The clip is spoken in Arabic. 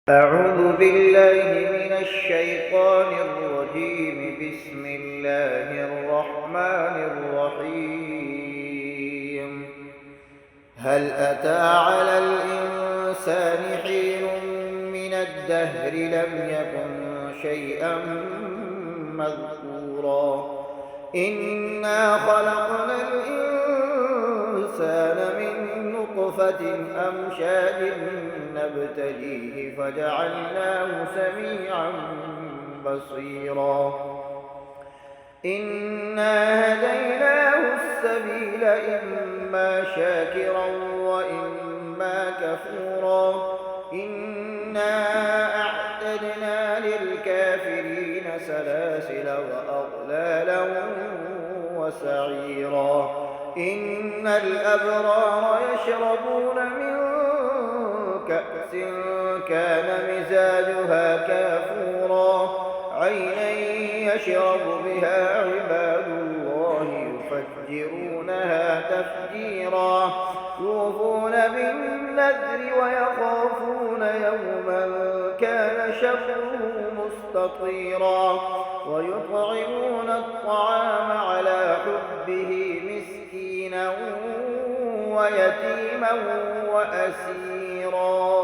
أعوذ بالله من الشيطان الرجيم. بسم الله الرحمن الرحيم. هل أتى على الإنسان حين من الدهر لم يكن شيئا مذكورا إنا خلقنا الإنسان من نطفة أمشاج نبتليه فجعلناه سميعا بصيرا إنا هديناه السبيل إما شاكرا وإما كفورا إنا أعتدنا للكافرين سلاسل وأغلالا وسعيرا إن الأبرار يشربون من كأس كان مزاجها كافورا عينا يشرب بها عباد الله يفجرونها تفجيرا يوفون بالنذر ويخافون يوما كان شره مستطيرا ويطعمون الطعام على حبه مسكينا ويتيما وأسيرا